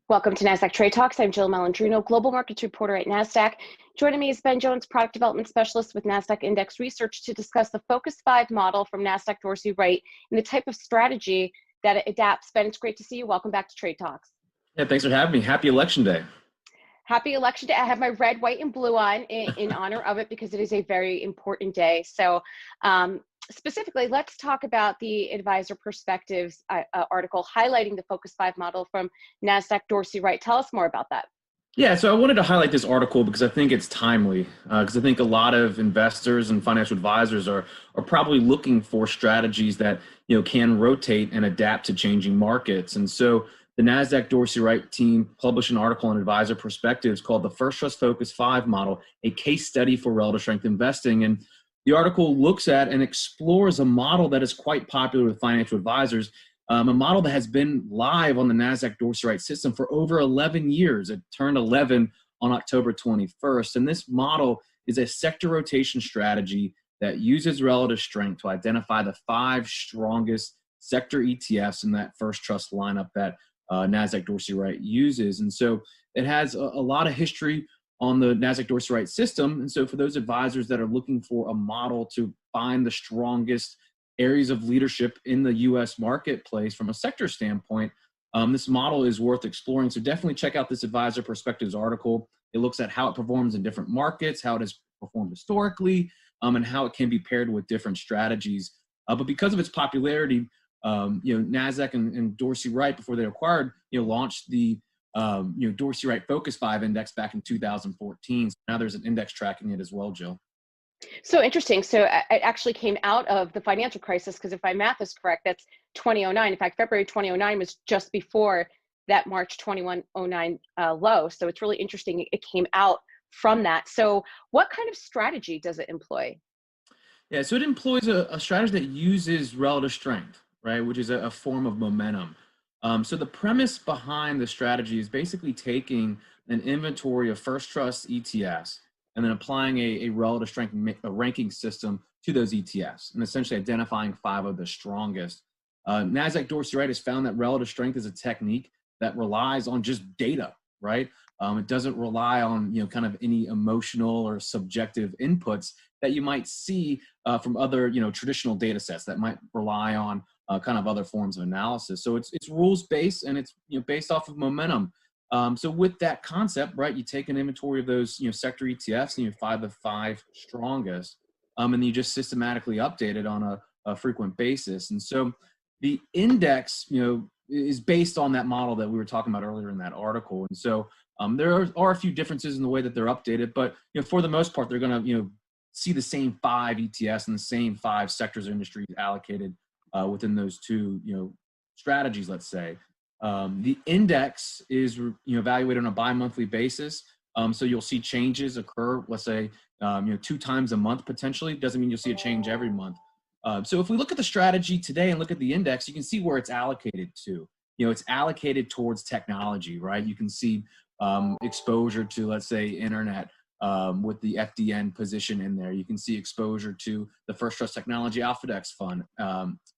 Welcome to Nasdaq Trade Talks. I'm Jill Malandrino, Global Markets Reporter at Nasdaq. Joining me is Ben Jones, Product Development Specialist with Nasdaq Index Research, to discuss the Focus 5 model from Nasdaq Dorsey, Wright, and the type of strategy that it adapts. Ben, it's great to see you. Welcome back to Trade Talks. Yeah, thanks for having me. Happy Election Day. Happy Election Day. I have my red, white, and blue on in honor of it because it is a very important day. So specifically, let's talk about the Advisor Perspectives article highlighting the Focus 5 model from Nasdaq Dorsey, Wright. Tell us more about that. Yeah, so I wanted to highlight this article because I think it's timely, because I think a lot of investors and financial advisors are probably looking for strategies that can rotate and adapt to changing markets. And so the Nasdaq Dorsey Wright team published an article on Advisor Perspectives called The First Trust Focus 5 Model, a case study for relative strength investing. And the article looks at and explores a model that is quite popular with financial advisors, a model that has been live on the Nasdaq Dorsey Wright system for over 11 years. It turned 11 on October 21st. And this model is a sector rotation strategy that uses relative strength to identify the 5 strongest sector ETFs in that first trust lineup that Nasdaq Dorsey Wright uses. And so it has a lot of history on the Nasdaq Dorsey Wright system. And so for those advisors that are looking for a model to find the strongest areas of leadership in the US marketplace from a sector standpoint, this model is worth exploring. So definitely check out this Advisor Perspectives article. It looks at how it performs in different markets, how it has performed historically, and how it can be paired with different strategies. But because of its popularity, Nasdaq and Dorsey Wright, before they acquired, launched the Dorsey Wright Focus 5 index back in 2014. So now there's an index tracking it as well, Jill. So interesting. So it actually came out of the financial crisis, because if my math is correct, that's 2009. In fact, February 2009 was just before that March 2109 low. So it's really interesting. It came out from that. So what kind of strategy does it employ? Yeah, so it employs a strategy that uses relative strength, right, which is a form of momentum. So the premise behind the strategy is basically taking an inventory of first trust ETFs and then applying a relative strength ranking system to those ETFs and essentially identifying 5 of the strongest. Nasdaq Dorsey Wright has found that relative strength is a technique that relies on just data, right? It doesn't rely on kind of any emotional or subjective inputs that you might see from other traditional data sets that might rely on kind of other forms of analysis. So it's rules based, and it's based off of momentum. So with that concept, right, you take an inventory of those sector ETFs and you find the 5 strongest, and you just systematically update it on a frequent basis. And so the index is based on that model that we were talking about earlier in that article. And so there are a few differences in the way that they're updated, but for the most part, they're going to see the same 5 ETFs and the same 5 sectors or industries allocated within those 2 strategies, let's say. The index is evaluated on a bi-monthly basis. So you'll see changes occur, let's say 2 times a month potentially. Doesn't mean you'll see a change every month. So if we look at the strategy today and look at the index, you can see where it's allocated to. It's allocated towards technology, right? You can see exposure to, let's say, internet with the FDN position in there. You can see exposure to the First Trust Technology Alphadex Fund,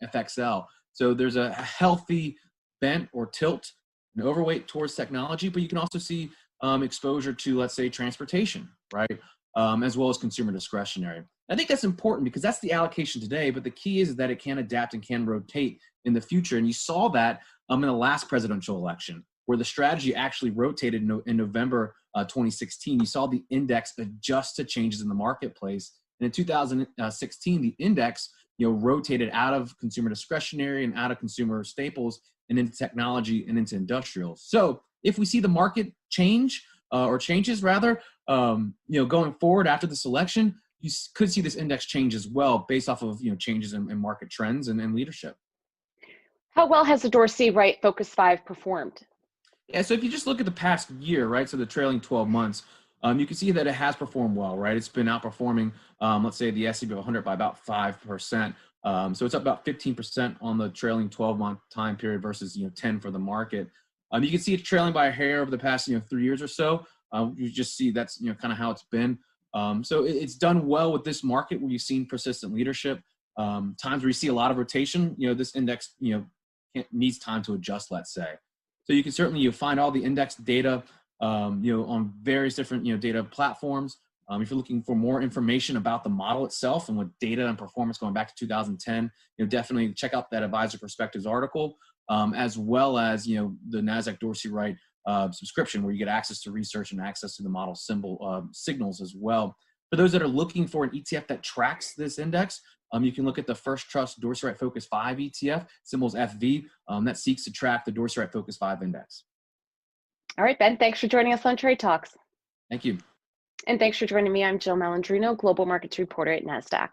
FXL. So there's a healthy bent or tilt and overweight towards technology, but you can also see exposure to, let's say, transportation, right? As well as consumer discretionary. I think that's important because that's the allocation today, but the key is that it can adapt and can rotate in the future. And you saw that in the last presidential election, where the strategy actually rotated in November 2016. You saw the index adjust to changes in the marketplace. And in 2016, the index rotated out of consumer discretionary and out of consumer staples and into technology and into industrials. So if we see the market change or changes rather, going forward after this election, you could see this index change as well based off of changes in market trends and leadership. How well has the Dorsey Wright Focus 5 performed? Yeah, so if you just look at the past year, right, so the trailing 12 months, you can see that it has performed well, right? It's been outperforming, let's say, the S&P 100 by about 5%. So it's up about 15% on the trailing 12-month time period versus 10 for the market. You can see it trailing by a hair over the past 3 years or so. You just see that's kind of how it's been. So it's done well with this market where you've seen persistent leadership. Times where you see a lot of rotation, this index needs time to adjust, let's say. So you can certainly find all the index data on various different data platforms. If you're looking for more information about the model itself and with data and performance going back to 2010, definitely check out that Advisor Perspectives article, as well as the Nasdaq Dorsey Wright subscription, where you get access to research and access to the model signals as well. For those that are looking for an ETF that tracks this index, you can look at the First Trust Dorsey Wright Focus 5 ETF, symbols FV, that seeks to track the Dorsey Wright Focus 5 index. All right, Ben, thanks for joining us on Trade Talks. Thank you. And thanks for joining me. I'm Jill Malandrino, Global Markets Reporter at Nasdaq.